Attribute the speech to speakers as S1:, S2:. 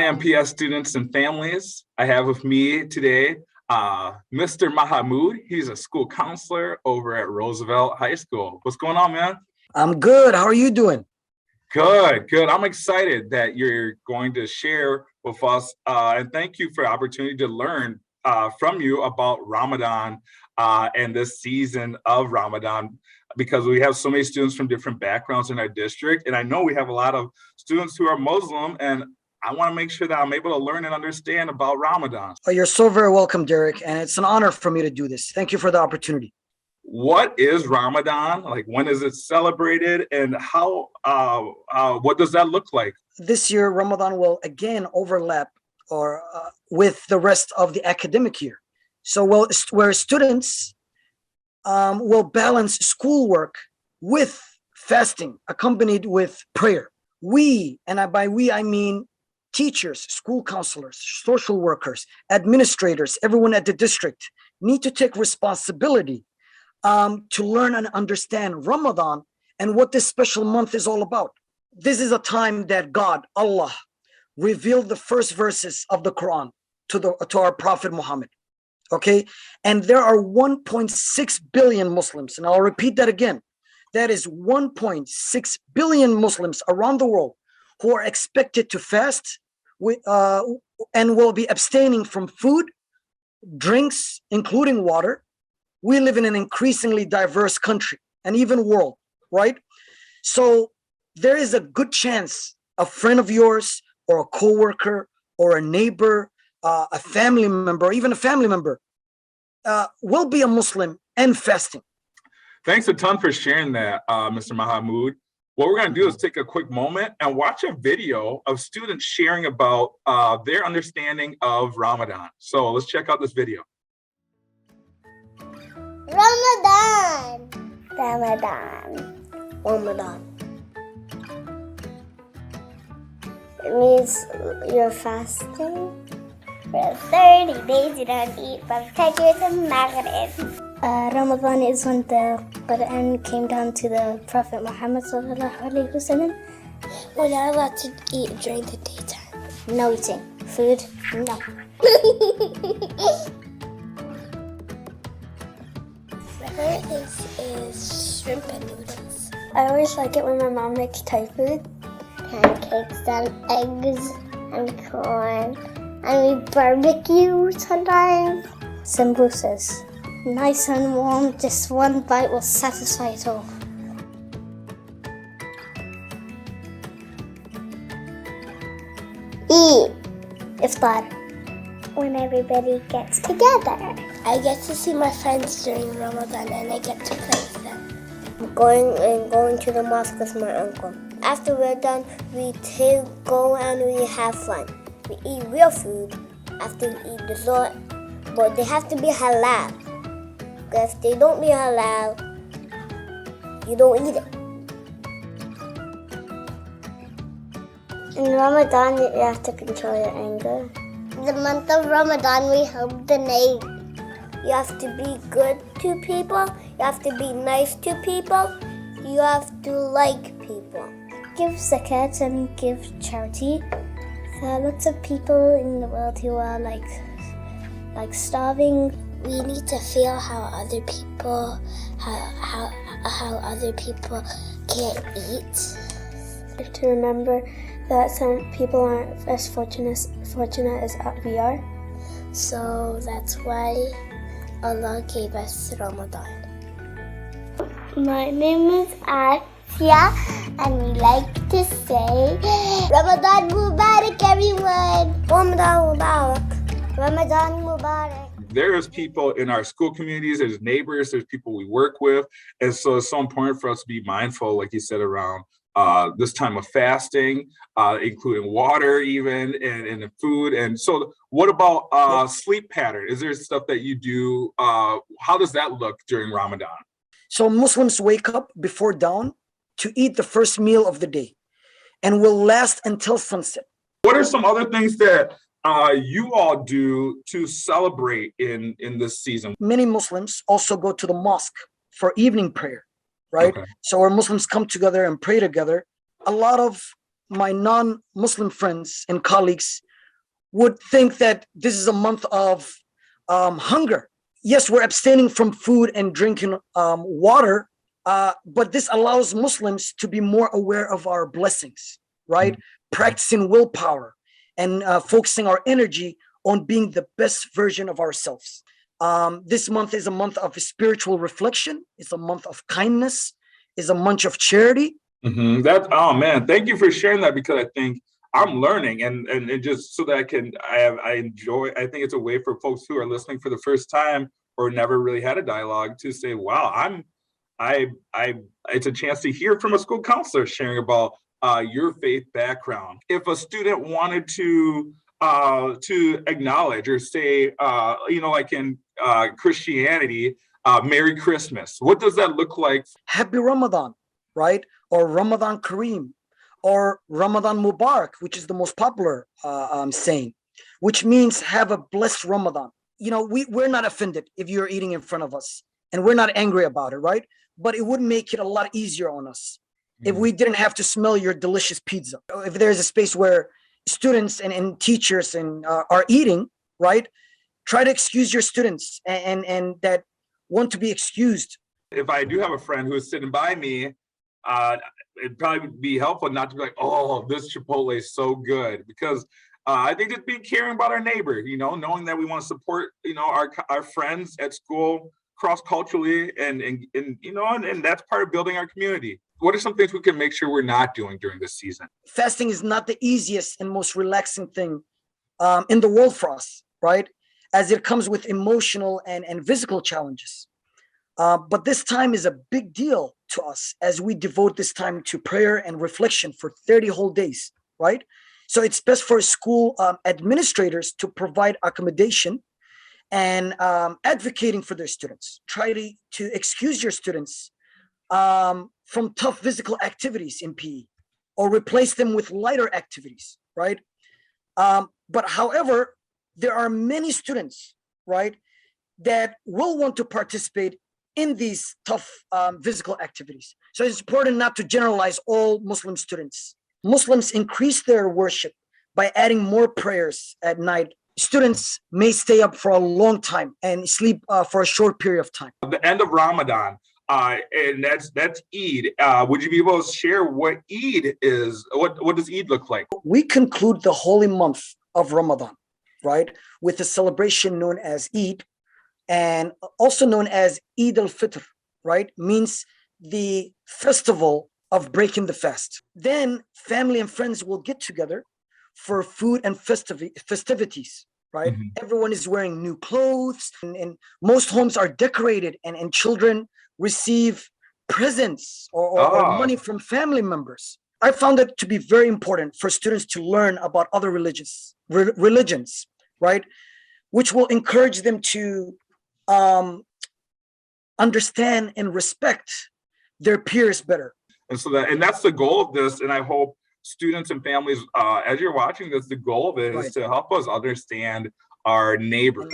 S1: Hi, MPS students and families. I have with me today Mr. Hmoob. He's a school counselor over at Roosevelt High School. What's going on, man?
S2: I'm good. How are you doing?
S1: Good, good. I'm excited that you're going to share with us, and thank you for the opportunity to learn from you about Ramadan and this season of Ramadan, because we have so many students from different backgrounds in our district, and I know we have a lot of students who are Muslim, and I want to make sure that I'm able to learn and understand about Ramadan.
S2: Oh, you're so very welcome, Derek, and it's an honor for me to do this. Thank you for the opportunity.
S1: What is Ramadan? Like, when is it celebrated, and how? What does that look like?
S2: This year, Ramadan will again overlap with the rest of the academic year. So, where students will balance schoolwork with fasting, accompanied with prayer. We, and by we I mean teachers, school counselors, social workers, administrators, everyone at the district, need to take responsibility to learn and understand Ramadan and what this special month is all about. This is a time that God, Allah, revealed the first verses of the Quran to our Prophet Muhammad. Okay, and there are 1.6 billion Muslims, and I'll repeat that again. That is 1.6 billion Muslims around the world who are expected to fast and will be abstaining from food, drinks, including water. We live in an increasingly diverse country and even world, right? So there is a good chance a friend of yours or a coworker or a neighbor, a family member, or even a family member will be a Muslim and fasting.
S1: Thanks a ton for sharing that, Mr. Hmoob. What we're going to do is take a quick moment and watch a video of students sharing about their understanding of Ramadan. So let's check out this video.
S3: Ramadan. Ramadan. Ramadan. It means you're fasting for 30 days. You don't eat from Fajr to Maghrib. Ramadan is when the Quran came down to the Prophet Muhammad sallallahu alaihi wasallam. We're not allowed to eat during the daytime. No eating. Food? No. My favorite is shrimp and noodles. I always like it when my mom makes Thai food. Pancakes and eggs and corn. And we barbecue sometimes. Sambusas. Nice and warm, just one bite will satisfy it all. Eat. Iftar. When everybody gets together. I get to see my friends during Ramadan and I get to play with them. Going to the mosque with my uncle. After we're done, we go and we have fun. We eat real food after we eat dessert, but they have to be halal. Because if they don't be halal, you don't eat it. In Ramadan, you have to control your anger. The month of Ramadan, we help the needy. You have to be good to people. You have to be nice to people. You have to like people. Give zakat and give charity. There are lots of people in the world who are like starving. We need to feel how other people can't eat. We have to remember that some people aren't as fortunate as we are. So that's why Allah gave us Ramadan. My name is Asya, and we like to say Ramadan Mubarak, everyone. Ramadan Mubarak. Ramadan Mubarak.
S1: There's people in our school communities, there's neighbors, there's people we work with. And so it's so important for us to be mindful, like you said, around this time of fasting, including water even, and the food. And so what about sleep pattern? Is there stuff that you do? How does that look during Ramadan?
S2: So Muslims wake up before dawn to eat the first meal of the day and will last until sunset.
S1: What are some other things that you all do to celebrate in this season?
S2: Many Muslims also go to the mosque for evening prayer, right? Okay. So where Muslims come together and pray together. A lot of my non-Muslim friends and colleagues would think that this is a month of hunger. Yes, we're abstaining from food and drinking water, but this allows Muslims to be more aware of our blessings, right? Practicing willpower and focusing our energy on being the best version of ourselves. This month is a month of spiritual reflection. It's a month of kindness. It's a month of charity.
S1: That's, oh man, thank you for sharing that, because I think I'm learning, and it just so that I enjoy. I think it's a way for folks who are listening for the first time or never really had a dialogue to say, wow, it's a chance to hear from a school counselor sharing about your faith background. If a student wanted to acknowledge or say, like in Christianity, Merry Christmas, what does that look like?
S2: Happy Ramadan, right? Or Ramadan Kareem, or Ramadan Mubarak, which is the most popular saying, which means have a blessed Ramadan. We're not offended if you're eating in front of us, and we're not angry about it, right? But it would make it a lot easier on us if we didn't have to smell your delicious pizza. If there's a space where students and teachers are eating, right? Try to excuse your students and that want to be excused.
S1: If I do have a friend who is sitting by me, it'd probably be helpful not to be like, oh, this Chipotle is so good, because I think just being caring about our neighbor, knowing that we want to support, our friends at school cross-culturally, and that's part of building our community. What are some things we can make sure we're not doing during this season?
S2: Fasting is not the easiest and most relaxing thing in the world for us, right? As it comes with emotional and physical challenges. But this time is a big deal to us as we devote this time to prayer and reflection for 30 whole days, right? So it's best for school administrators to provide accommodation and advocating for their students. Try to excuse your students from tough physical activities in PE, or replace them with lighter activities, right? But however, there are many students, right, that will want to participate in these tough physical activities. So it's important not to generalize all Muslim students. Muslims increase their worship by adding more prayers at night. Students may stay up for a long time and sleep for a short period of time.
S1: The end of Ramadan, and that's Eid. Would you be able to share what Eid is? What does Eid look like?
S2: We conclude the holy month of Ramadan, right, with a celebration known as Eid, and also known as Eid al-Fitr, right? Means the festival of breaking the fast. Then family and friends will get together for food and festivities, right? Everyone is wearing new clothes, and most homes are decorated, and children receive presents or money from family members. I found it to be very important for students to learn about other religions, right? Which will encourage them to understand and respect their peers better.
S1: And that's the goal of this. And I hope students and families, as you're watching this, the goal of it is to help us understand our neighbors.